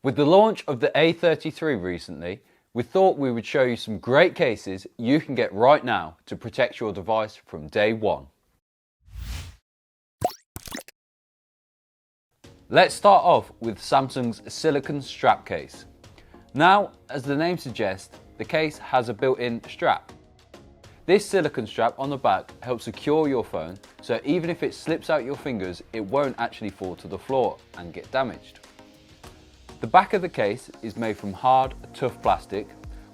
With the launch of the A33 recently, we thought we would show you some great cases you can get right now to protect your device from day one. Let's start off with Samsung's Silicone strap case. Now, as the name suggests, the case has a built-in strap. This silicone strap on the back helps secure your phone, so even if it slips out your fingers, it won't actually fall to the floor and get damaged. The back of the case is made from hard, tough plastic,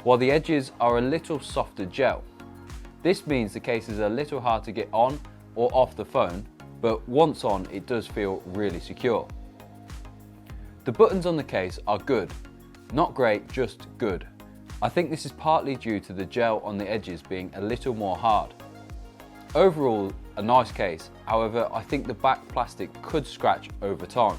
while the edges are a little softer gel. This means the case is a little hard to get on or off the phone, but once on, it does feel really secure. The buttons on the case are good. Not great, just good. I think this is partly due to the gel on the edges being a little more hard. Overall, a nice case, however, I think the back plastic could scratch over time.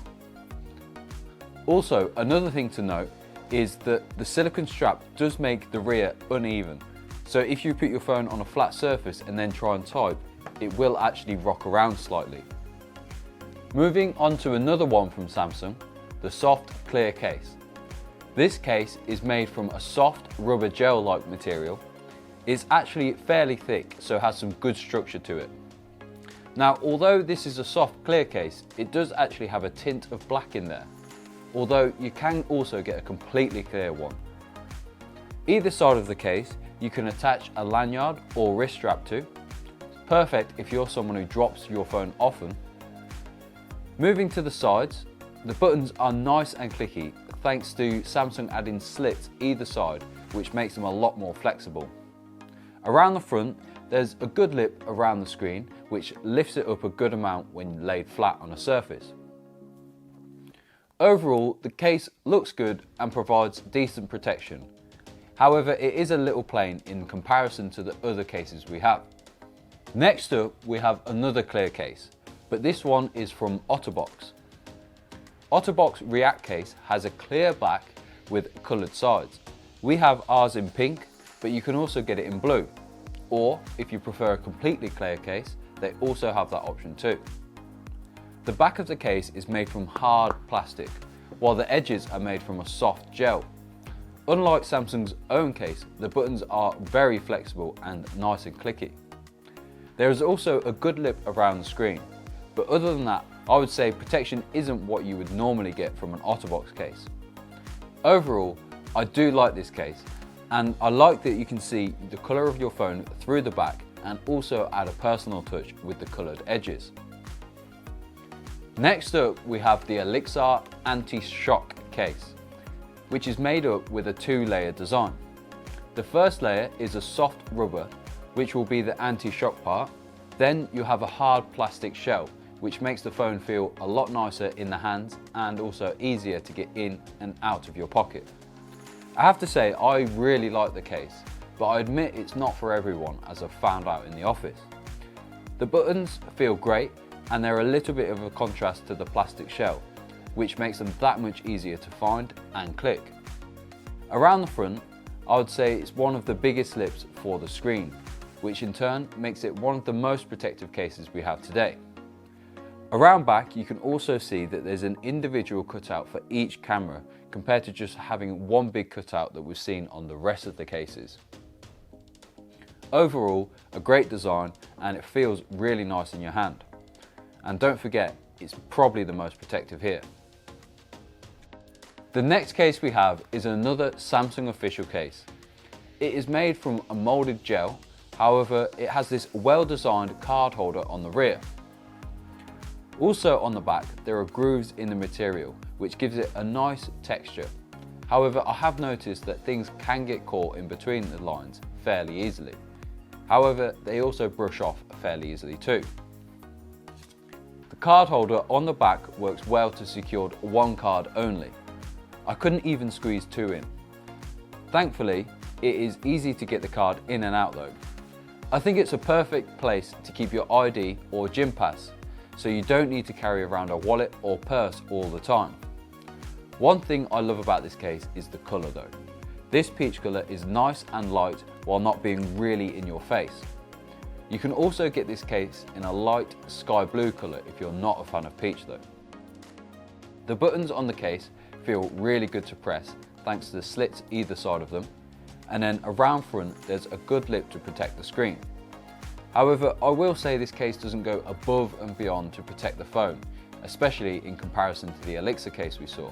Also, another thing to note is that the silicone strap does make the rear uneven. So if you put your phone on a flat surface and then try and type, it will actually rock around slightly. Moving on to another one from Samsung, the soft clear case. This case is made from a soft rubber gel-like material. It's actually fairly thick, so has some good structure to it. Now, although this is a soft clear case, it does actually have a tint of black in there, although you can also get a completely clear one. Either side of the case, you can attach a lanyard or wrist strap to. Perfect if you're someone who drops your phone often. Moving to the sides, the buttons are nice and clicky thanks to Samsung adding slits either side, which makes them a lot more flexible. Around the front, there's a good lip around the screen, which lifts it up a good amount when laid flat on a surface. Overall, the case looks good and provides decent protection. However, it is a little plain in comparison to the other cases we have. Next up, we have another clear case, but this one is from Otterbox. Otterbox React case has a clear back with coloured sides. We have ours in pink, but you can also get it in blue. Or, if you prefer a completely clear case, they also have that option too. The back of the case is made from hard plastic, while the edges are made from a soft gel. Unlike Samsung's own case, the buttons are very flexible and nice and clicky. There is also a good lip around the screen, but other than that, I would say protection isn't what you would normally get from an Otterbox case. Overall, I do like this case, and I like that you can see the colour of your phone through the back and also add a personal touch with the coloured edges. Next up, we have the Olixar anti-shock case, which is made up with a two-layer design. The first layer is a soft rubber, which will be the anti-shock part. Then you have a hard plastic shell, which makes the phone feel a lot nicer in the hands and also easier to get in and out of your pocket. I have to say, I really like the case, but I admit it's not for everyone, as I've found out in the office. The buttons feel great, and they're a little bit of a contrast to the plastic shell, which makes them that much easier to find and click. Around the front, I would say it's one of the biggest slips for the screen, which in turn makes it one of the most protective cases we have today. Around back, you can also see that there's an individual cutout for each camera, compared to just having one big cutout that we've seen on the rest of the cases. Overall, a great design, and it feels really nice in your hand. And don't forget, it's probably the most protective here. The next case we have is another Samsung official case. It is made from a molded gel, however, it has this well-designed card holder on the rear. Also on the back, there are grooves in the material, which gives it a nice texture. However, I have noticed that things can get caught in between the lines fairly easily. However, they also brush off fairly easily too. The card holder on the back works well to secure one card only. I couldn't even squeeze two in. Thankfully, it is easy to get the card in and out though. I think it's a perfect place to keep your ID or gym pass, so you don't need to carry around a wallet or purse all the time. One thing I love about this case is the colour though. This peach colour is nice and light while not being really in your face. You can also get this case in a light sky blue colour if you're not a fan of peach though. The buttons on the case feel really good to press thanks to the slits either side of them, and then around front there's a good lip to protect the screen. However, I will say this case doesn't go above and beyond to protect the phone, especially in comparison to the Olixar case we saw.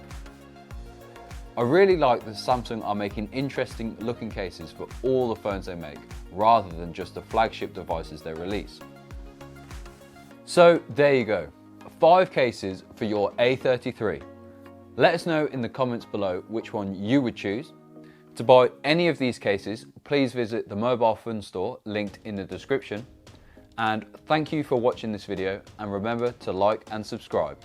I really like that Samsung are making interesting looking cases for all the phones they make, rather than just the flagship devices they release. So there you go, 5 cases for your A33. Let us know in the comments below which one you would choose. To buy any of these cases, please visit the mobile phone store linked in the description. And thank you for watching this video, and remember to like and subscribe.